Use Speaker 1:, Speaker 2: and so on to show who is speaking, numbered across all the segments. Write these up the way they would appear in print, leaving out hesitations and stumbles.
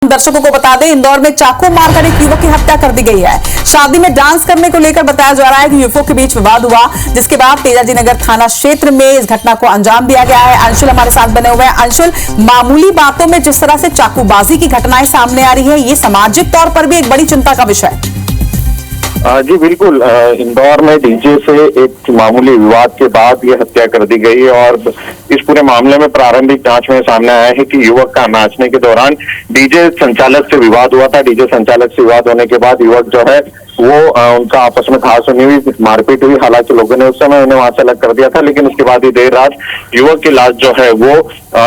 Speaker 1: दर्शकों को बता दें, इंदौर में चाकू मारकर एक युवक की हत्या कर दी गई है। शादी में डांस करने को लेकर बताया जा रहा है कि युवकों के बीच विवाद हुआ, जिसके बाद तेजाजी नगर थाना क्षेत्र में इस घटना को अंजाम दिया गया है। अंशुल हमारे साथ बने हुए हैं। अंशुल, मामूली बातों में जिस तरह से चाकूबाजी की घटनाएं सामने आ रही है, ये सामाजिक तौर पर भी एक बड़ी चिंता का विषय है।
Speaker 2: जी बिल्कुल, इंदौर में डीजे से एक मामूली विवाद के बाद ये हत्या कर दी गई और इस पूरे मामले में प्रारंभिक जांच में सामने आया है कि युवक का नाचने के दौरान डीजे संचालक से विवाद हुआ था। डीजे संचालक से विवाद होने के बाद युवक जो है वो उनका आपस में खास होनी हुई, मारपीट हुई। हालांकि लोगों ने उस समय उन्हें वहां से अलग कर दिया था, लेकिन उसके बाद ही देर रात युवक की लाश जो है वो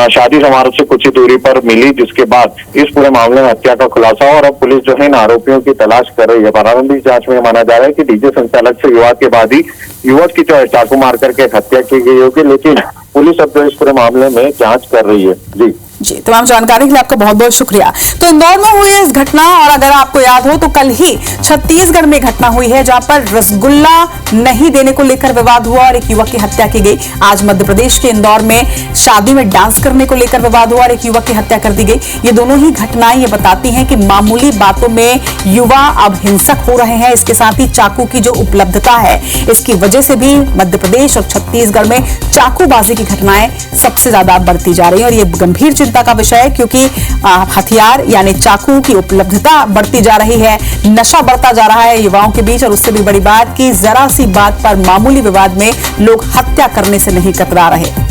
Speaker 2: शादी समारोह से कुछ ही दूरी पर मिली, जिसके बाद इस पूरे मामले में हत्या का खुलासा और अब पुलिस जो है इन आरोपियों की तलाश कर रही है। प्रारंभिक जांच में माना जा रहा है कि डीजे संचालक से विवाद के बाद ही युवक की जो है चाकू मार करके हत्या की गई होगी, लेकिन पुलिस अब जो इस पूरे मामले में जांच कर रही है। जी,
Speaker 1: तमाम जानकारी के लिए आपका बहुत बहुत शुक्रिया। तो इंदौर में हुई इस घटना, और अगर आपको याद हो तो कल ही छत्तीसगढ़ में घटना हुई है जहां पर रसगुल्ला नहीं देने को लेकर विवाद हुआ और एक युवक की हत्या की गई। आज मध्य प्रदेश के इंदौर में शादी में डांस करने को लेकर विवाद हुआ और एक युवक की हत्या कर दी गई। ये दोनों ही घटनाएं ये बताती हैं कि मामूली बातों में युवा अब हिंसक हो रहे हैं। इसके साथ ही चाकू की जो उपलब्धता है, इसकी वजह से भी मध्य प्रदेश और छत्तीसगढ़ में चाकूबाजी की घटनाएं सबसे ज्यादा बढ़ती जा रही है और ये गंभीर चिंता का विषय है, क्योंकि हथियार यानी चाकू की उपलब्धता बढ़ती जा रही है, नशा बढ़ता जा रहा है युवाओं के बीच, और उससे भी बड़ी बात कि जरा सी बात पर मामूली विवाद में लोग हत्या करने से नहीं कतरा रहे।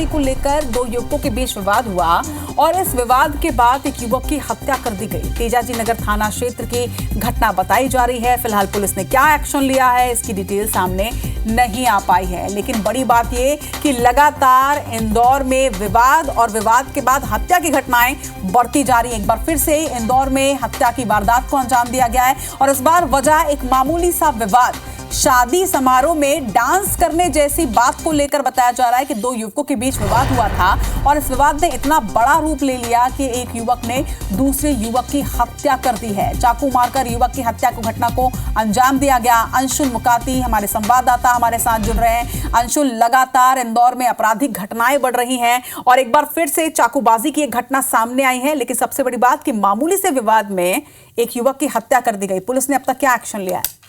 Speaker 1: को लेकर दो युवकों के बीच विवाद हुआ और इस विवाद के बाद एक युवक की हत्या कर दी गई। तेजाजी नगर थाना क्षेत्र की घटना बताई जा रही है। फिलहाल पुलिस ने क्या एक्शन लिया है, इसकी डिटेल सामने नहीं आ पाई है, लेकिन बड़ी बात यह कि लगातार इंदौर में विवाद और विवाद के बाद हत्या की घटनाएं बढ़ती जा रही हैं। एक बार फिर से इंदौर में हत्या की वारदात को अंजाम दिया गया है और इस बार वजह एक मामूली सा विवाद, शादी समारोह में डांस करने जैसी बात को लेकर बताया जा रहा है कि दो युवकों के बीच विवाद हुआ था और इस विवाद ने इतना बड़ा रूप ले लिया कि एक युवक ने दूसरे युवक की हत्या कर दी है। चाकू मारकर युवक की हत्या को घटना को अंजाम दिया गया। अंशुल मुकाती हमारे संवाददाता हमारे साथ जुड़ रहे हैं। अंशुल, लगातार इंदौर में आपराधिक घटनाएं बढ़ रही हैं और एक बार फिर से चाकूबाजी की एक घटना सामने आई है, लेकिन सबसे बड़ी बात कि मामूली से विवाद में एक युवक की हत्या कर दी गई। पुलिस ने अब तक क्या एक्शन लिया है?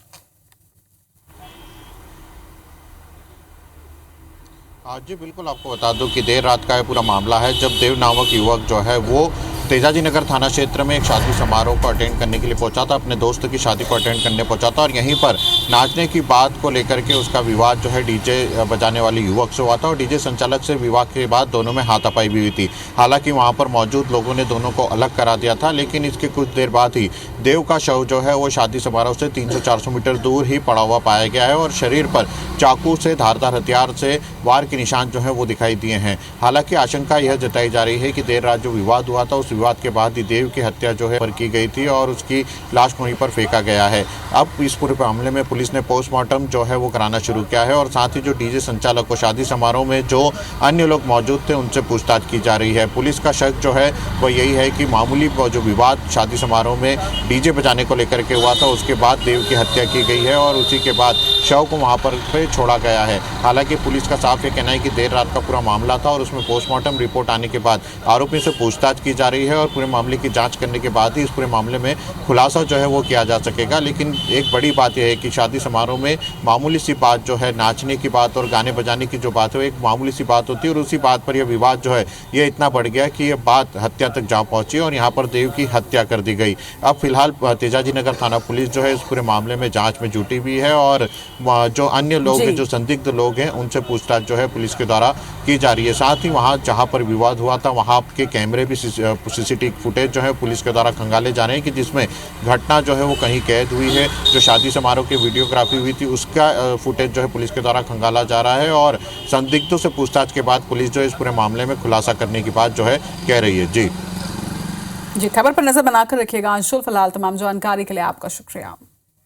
Speaker 3: जी बिल्कुल, आपको बता दूं कि देर रात का ये पूरा मामला है जब देव नामक युवक जो है वो तेजाजी नगर थाना क्षेत्र में एक शादी समारोह को अटेंड करने के लिए पहुंचा था, अपने दोस्त की शादी को अटेंड करने पहुंचा था और यहीं पर नाचने की बात को लेकर के उसका विवाद जो है डीजे बजाने वाले युवक से हुआ था और डीजे संचालक से विवाद के बाद दोनों में हाथापाई भी हुई थी। हालांकि वहां पर मौजूद लोगों ने दोनों को अलग करा दिया था, लेकिन इसके कुछ देर बाद ही देव का शव जो है वो शादी समारोह से 300-400 मीटर दूर ही पड़ा हुआ पाया गया है और शरीर पर चाकू से, धारदार हथियार से वार के निशान जो है वो दिखाई दिए हैं। हालांकि आशंका यह जताई जा रही है कि देर रात जो विवाद हुआ था उस विवाद के बाद ही देव की हत्या जो है पर की गई थी और उसकी लाश वहीं पर फेंका गया है। अब इस पूरे मामले में पुलिस ने पोस्टमार्टम जो है वो कराना शुरू किया है और साथ ही जो डीजे संचालक को शादी समारोह में जो अन्य लोग मौजूद थे उनसे पूछताछ की जा रही है। पुलिस का शक जो है वो यही है कि मामूली जो विवाद शादी समारोह में डीजे बजाने को लेकर के हुआ था, उसके बाद देव की हत्या की गई है और उसी के बाद शव को वहाँ पर छोड़ा गया है। हालांकि पुलिस का साफ ये कहना है कि देर रात का पूरा मामला था और उसमें पोस्टमार्टम रिपोर्ट आने के बाद आरोपी से पूछताछ की जा रही है और पूरे मामले की जांच करने के बाद ही इस पूरे मामले में खुलासा जो है वो किया जा सकेगा। लेकिन एक बड़ी बात यह है कि शादी समारोह में मामूली सी बात जो है, नाचने की बात और गाने बजाने की जो बात है, एक मामूली सी बात होती है और उसी बात पर यह विवाद जो है ये इतना बढ़ गया कि ये बात हत्या तक जा पहुंची और यहाँ पर देव की हत्या कर दी गई। अब फिलहाल तेजाजी नगर थाना पुलिस जो है इस पूरे मामले में जाँच में जुटी हुई है और जो अन्य लोग हैं, जो संदिग्ध लोग हैं, उनसे पूछताछ जो है पुलिस के द्वारा की जा रही है। साथ ही वहाँ जहाँ पर विवाद हुआ था वहाँ के कैमरे भी सीसीटीवी फुटेज जो है पुलिस के द्वारा खंगाले जा रहे हैं कि जिसमें घटना जो है वो कहीं कैद हुई है। जो शादी समारोह की वीडियोग्राफी हुई थी उसका फुटेज जो है पुलिस के द्वारा खंगाला जा रहा है और संदिग्धों से पूछताछ के बाद पुलिस जो है इस पूरे मामले में खुलासा करने की बात जो है कह रही है। जी,
Speaker 1: खबर पर नजर बनाकर रखिएगा अंशुल। फिलहाल तमाम जानकारी के लिए आपका शुक्रिया।